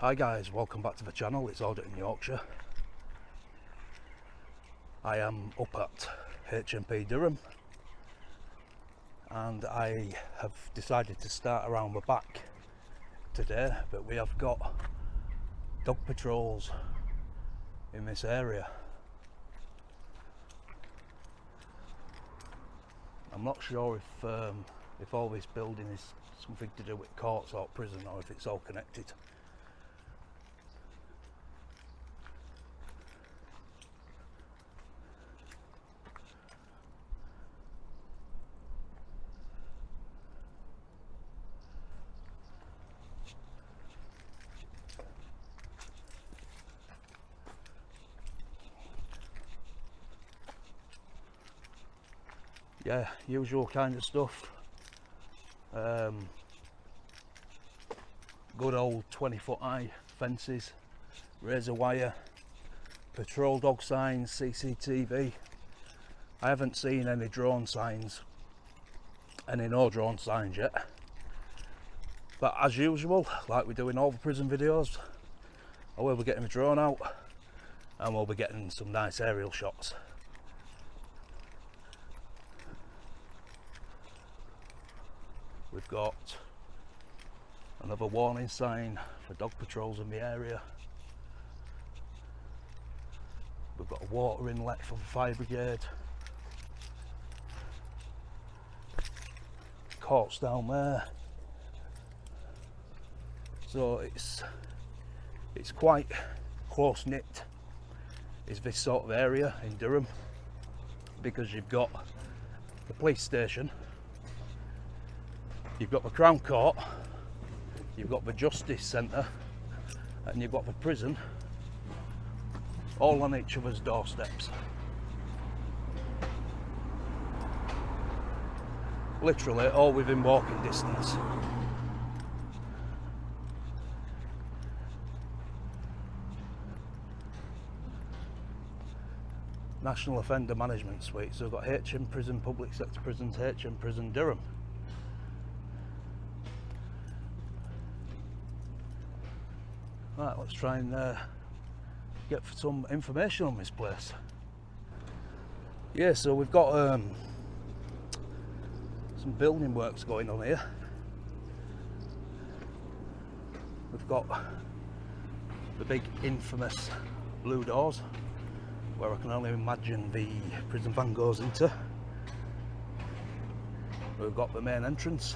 Hi guys, welcome back to the channel. It's Audit in Yorkshire. I am up at HMP Durham and I have decided to start around the back today, but we have got dog patrols in this area. I'm not sure if all this building is something to do with courts or prison, or if it's all connected. Yeah, usual kind of stuff. Good old 20-foot high fences, razor wire, patrol dog signs, CCTV. I haven't seen any drone signs, no drone signs yet. But as usual, like we do in all the prison videos, I will be getting the drone out and we'll be getting some nice aerial shots. We've got another warning sign for dog patrols in the area. We've got a water inlet for the fire brigade. Courts down there. So it's quite close knit, is this sort of area in Durham, because you've got the police station, you've got the Crown Court, you've got the Justice Centre, and you've got the prison, all on each other's doorsteps. Literally all within walking distance. National Offender Management Suite. So we've got HM Prison, Public Sector Prisons, HM Prison Durham. Right, let's try and get some information on this place. Yeah, so we've got some building works going on here. We've got the big infamous blue doors, where I can only imagine the prison van goes into. We've got the main entrance.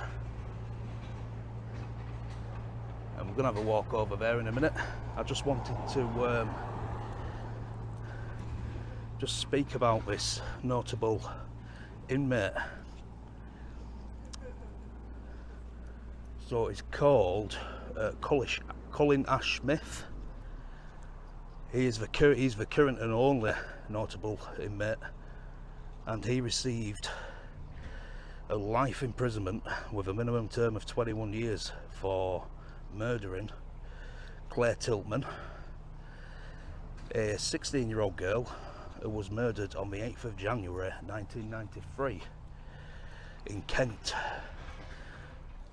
And we're going to have a walk over there in a minute. I just wanted to just speak about this notable inmate. So it's called Colin Ash Smith. He's the current and only notable inmate, and he received a life imprisonment with a minimum term of 21 years for murdering Claire Tiltman, a 16-year-old girl who was murdered on the 8th of January 1993 in Kent.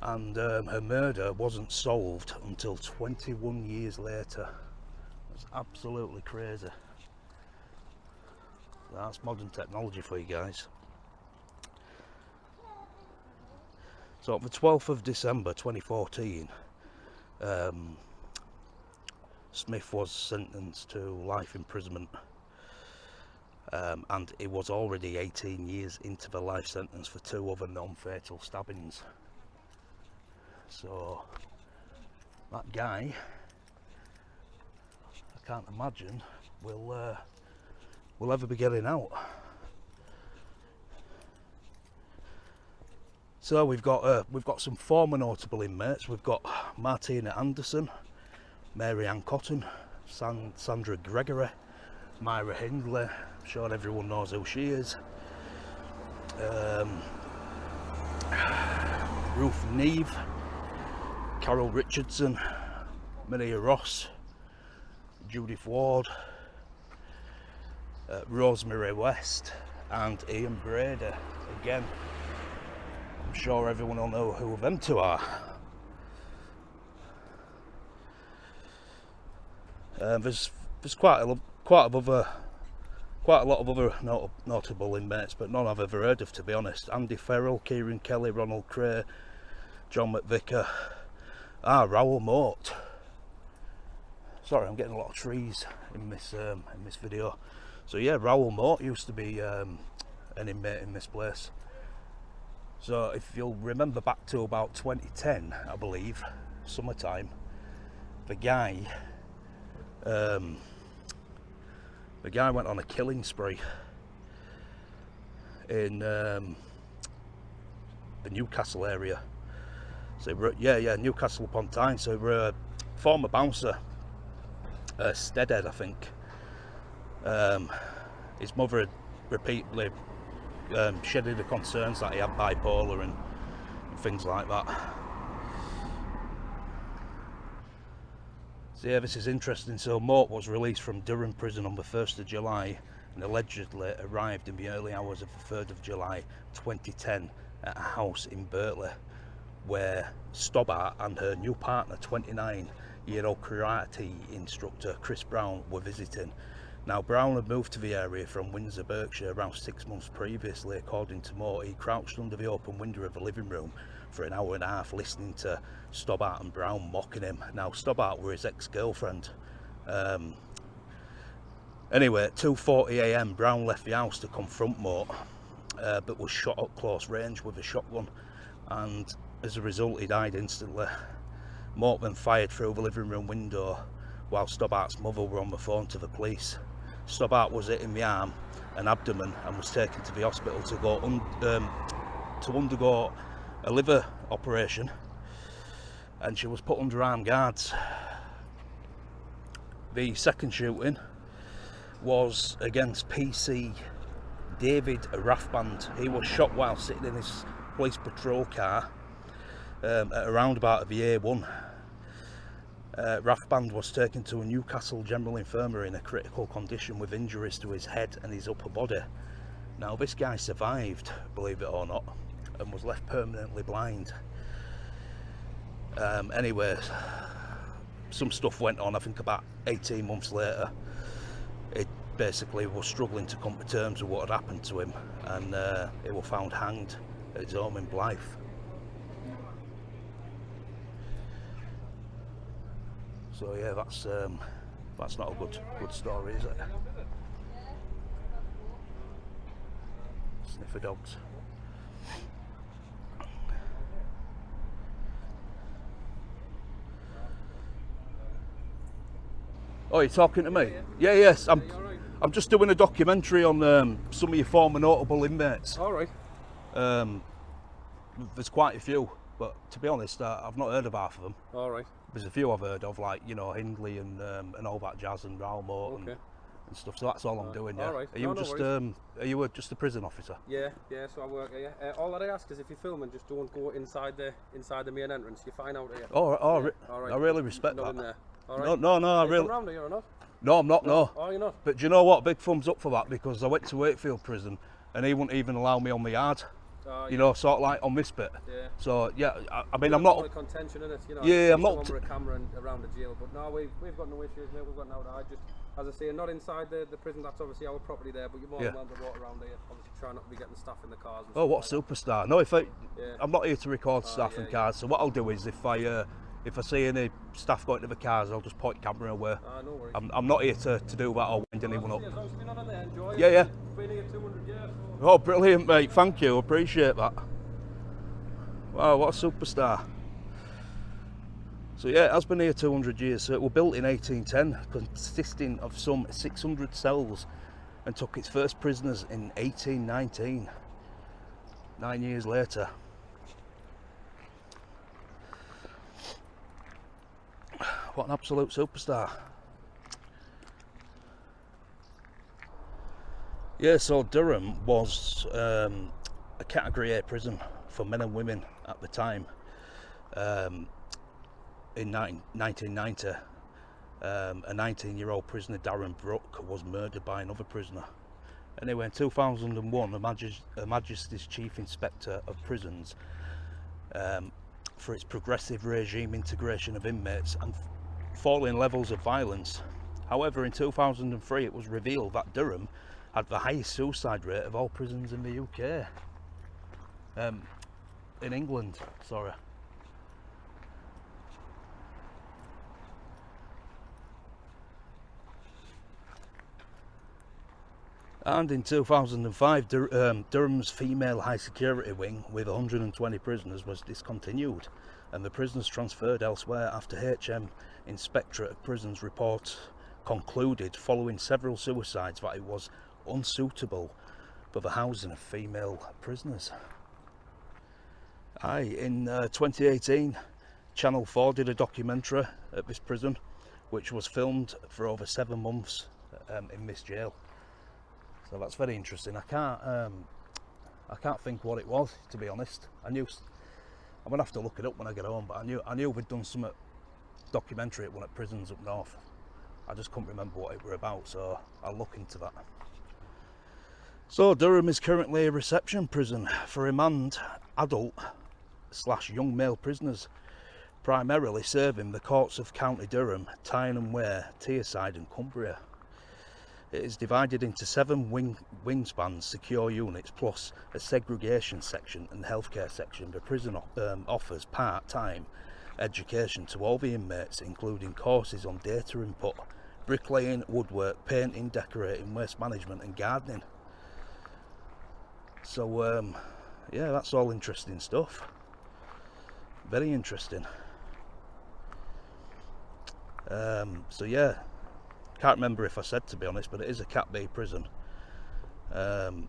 And her murder wasn't solved until 21 years later. That's absolutely crazy. That's modern technology for you guys. So on the 12th of December 2014, Smith was sentenced to life imprisonment, and he was already 18 years into the life sentence for 2 other non-fatal stabbings. So that guy, I can't imagine will ever be getting out. So we've got some former notable inmates. We've got Martina Anderson, Mary Ann Cotton, Sandra Gregory, Myra Hindley. I'm sure everyone knows who she is. Ruth Neve, Carol Richardson, Maria Ross, Judith Ward, Rosemary West, and Ian Brady. Again, I'm sure everyone will know who them two are. There's quite a lot of other notable inmates, but none I've ever heard of, to be honest. Andy Farrell, Kieran Kelly, Ronald Cray, John McVicker, Raoul Mort. Sorry, I'm getting a lot of trees in this video. So yeah, Raoul Mort used to be an inmate in this place. So if you'll remember back to about 2010, I believe, summertime, the guy went on a killing spree in the Newcastle area. So Newcastle upon Tyne. So we're a former bouncer, Steadhead, I think. His mother had repeatedly shedded the concerns that he had bipolar and things like that. So yeah, this is interesting. So Mort was released from Durham prison on the 1st of July and allegedly arrived in the early hours of the 3rd of July 2010 at a house in Birtley, where Stobbart and her new partner, 29-year-old karate instructor Chris Brown, were visiting. Now, Brown had moved to the area from Windsor, Berkshire around 6 months previously. According to Mort, he crouched under the open window of the living room for an hour and a half listening to Stobbart and Brown mocking him. Now, Stobbart were his ex-girlfriend. Anyway, at 2:40 AM, Brown left the house to confront Mort, but was shot at close range with a shotgun, and as a result he died instantly. Mort then fired through the living room window while Stobbart's mother were on the phone to the police. Stobbart was hit in the arm and abdomen and was taken to the hospital to undergo a liver operation, and she was put under armed guards. The second shooting was against PC David Rathband. He was shot while sitting in his police patrol car at a roundabout of the A1. Rathband was taken to a Newcastle General Infirmary in a critical condition with injuries to his head and his upper body. Now, this guy survived, believe it or not, and was left permanently blind. Anyway, some stuff went on. I think about 18 months later, it basically was struggling to come to terms with what had happened to him, and he was found hanged at his home in Blythe. So yeah, that's not a good story, is it? Sniffer dogs. Oh, you're talking to me? Yeah, yes. I'm just doing a documentary on some of your former notable inmates. All right. There's quite a few, but to be honest, I've not heard of half of them. All right. There's a few I've heard of, like, you know, Hindley and all that jazz and Raoul Mort and stuff. So that's all I'm doing. Yeah. All right. Are you just a prison officer? Yeah. So I work here. All that I ask is, if you're filming, just don't go inside the main entrance. You find out here. All right. I really respect that. All right. No. I really. From around here or not? No, I'm not. No. Oh, you're not. But do you know what? Big thumbs up for that, because I went to Wakefield prison and he wouldn't even allow me on the yard. You know, sort of like on this bit. Yeah. So yeah, I mean, I'm not. Contention in it, you know. Yeah, I'm not. With a camera around the jail, but no, we've got no issues, mate. We've got no. I just, as I say, not inside the prison. That's obviously our property there, but you're more than welcome to walk around here. Obviously, try not to be getting stuff in the cars. And what a superstar! No, I'm not here to record stuff yeah, and cars. So what I'll do is, if I see any staff going to the cars, I'll just point camera away. No worries. I'm not here to do that or wind anyone up. Yeah. Been here 200 years. Oh, brilliant, mate! Thank you. Appreciate that. Wow, what a superstar. So yeah, it has been here 200 years. So it was built in 1810, consisting of some 600 cells, and took its first prisoners in 1819, 9 years later. What an absolute superstar. Yeah, so Durham was a Category A prison for men and women at the time. In 1990, a 19-year-old prisoner, Darren Brooke, was murdered by another prisoner. Anyway, in 2001, Her Majesty's Chief Inspector of Prisons, for its progressive regime integration of inmates and falling levels of violence, However, in 2003 it was revealed that Durham had the highest suicide rate of all prisons in the UK. In England, sorry. And in 2005, Durham's female high security wing with 120 prisoners was discontinued, and the prisoners transferred elsewhere after HM Inspectorate of Prisons report concluded, following several suicides, that it was unsuitable for the housing of female prisoners. In 2018, Channel 4 did a documentary at this prison, which was filmed for over 7 months in this jail. So that's very interesting. I can't think what it was, to be honest. I'm gonna have to look it up when I get home, but I knew we'd done some documentary at one of the prisons up north. I just couldn't remember what it were about, so I'll look into that. So Durham is currently a reception prison for remand adult/young male prisoners, primarily serving the courts of County Durham, Tyne and Wear, Teesside and Cumbria. It is divided into 7 wingspans, secure units, plus a segregation section and healthcare section. The prison offers part-time education to all the inmates, including courses on data input, bricklaying, woodwork, painting, decorating, waste management and gardening. So yeah, that's all interesting stuff. Very interesting. So yeah, can't remember if I said, to be honest, but it is a Cat B prison. And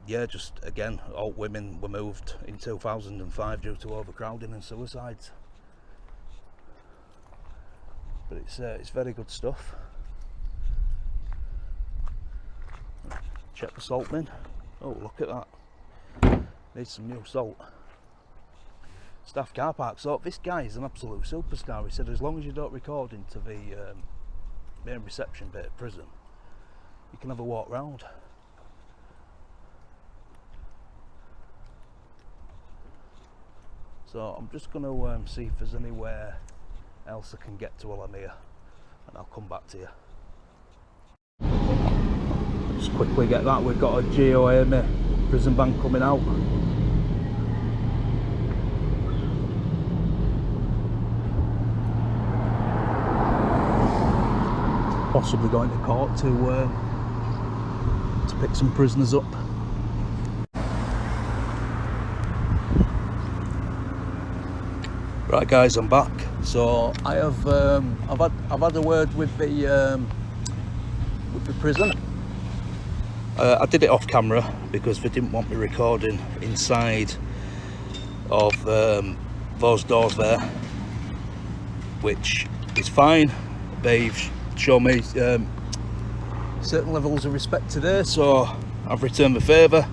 yeah, just again, all women were moved in 2005 due to overcrowding and suicides. But it's very good stuff. Check the salt bin. Oh, look at that. Needs some new salt. Staff car park. So this guy is an absolute superstar. He said as long as you don't record into the main reception bit of prison, you can have a walk round. So I'm just going to see if there's anywhere else I can get to while I'm here, and I'll come back to you. Just quickly get that. We've got a GOAME prison van coming out. Possibly going to court to pick some prisoners up. Right guys, I'm back. So I have I've had a word with the prison. I did it off camera because they didn't want me recording inside of those doors there, which is fine. They've shown me certain levels of respect today, so I've returned the favour.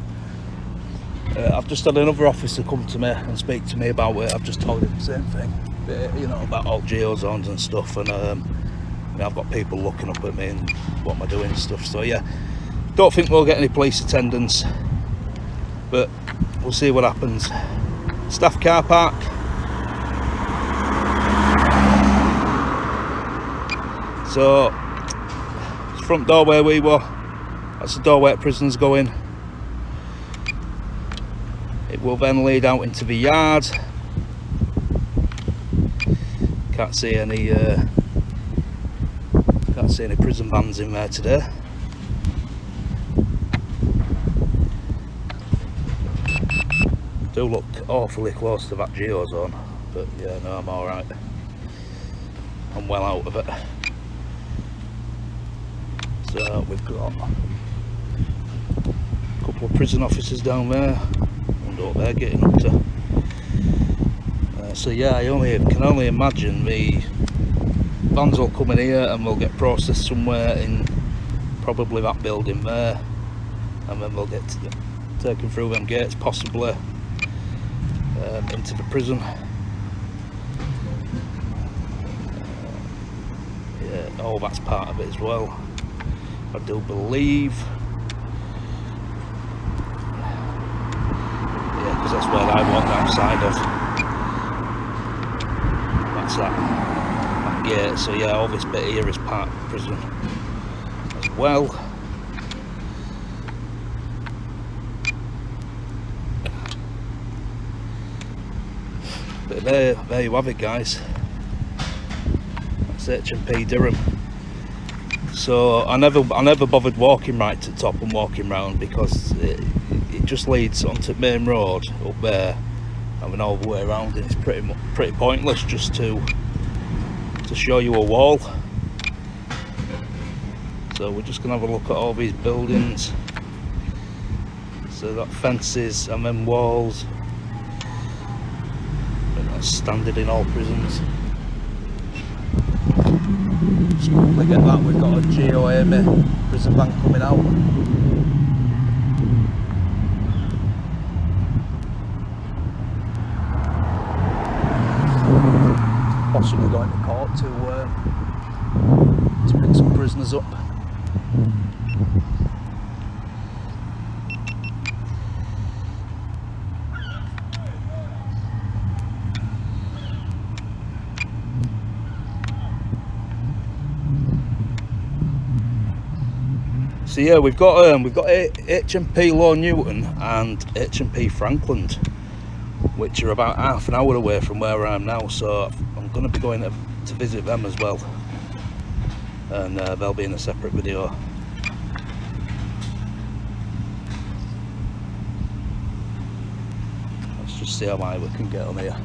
I've just had another officer come to me and speak to me about it. I've just told him the same thing, you know, about all geo zones and stuff, and I've got people looking up at me and what am I doing and stuff. So yeah, don't think we'll get any police attendance, but we'll see what happens. Staff car park. So front door where we were, that's the door where prisoners go in. It will then lead out into the yard. Can't see any prison vans in there today. Do look awfully close to that geo zone, but yeah, no, I'm alright. I'm well out of it. So we've got a couple of prison officers down there. I wonder what they're getting up to. So yeah, I can only imagine the vans will come in here and will get processed somewhere in probably that building there, and then they'll get taken through them gates, possibly into the prison. Yeah, all that's part of it as well, I do believe. Yeah, because that's where I walked outside of. That's that gate, so yeah, all this bit here is part of the prison as well. But there you have it, guys. That's HMP Durham. So I never bothered walking right to the top and walking round, because it just leads onto the main road up there, having all the way around, and it's pretty pointless just to show you a wall. So we're just gonna have a look at all these buildings. So they've got fences and then walls. And that's standard in all prisons. Just quickly get that, we've got a HMP prison van coming out. Possibly going to court to pick some prisoners up. So yeah, we've got HMP Low Newton and HMP Franklin, which are about half an hour away from where I am now. So I'm going to be going to visit them as well, and they'll be in a separate video. Let's just see how high we can get on here.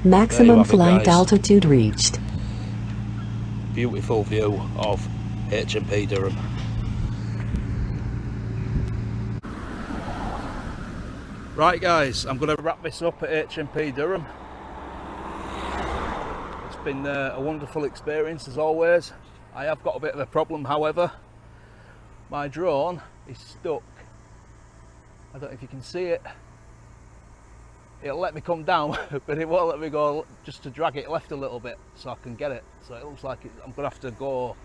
Maximum flight altitude reached. Beautiful view of HMP Durham. Right guys, I'm going to wrap this up at HMP Durham. It's been a wonderful experience as always. I have got a bit of a problem, however. My drone is stuck. I don't know if you can see it. It'll let me come down, but it won't let me go, just to drag it left a little bit so I can get it. So it looks like I'm going to have to go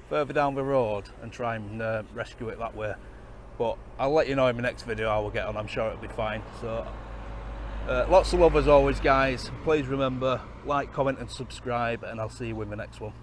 further down the road and try and rescue it that way. But I'll let you know in my next video how we'll get on. I'm sure it'll be fine. So lots of love as always, guys. Please remember, like, comment and subscribe, and I'll see you in the next one.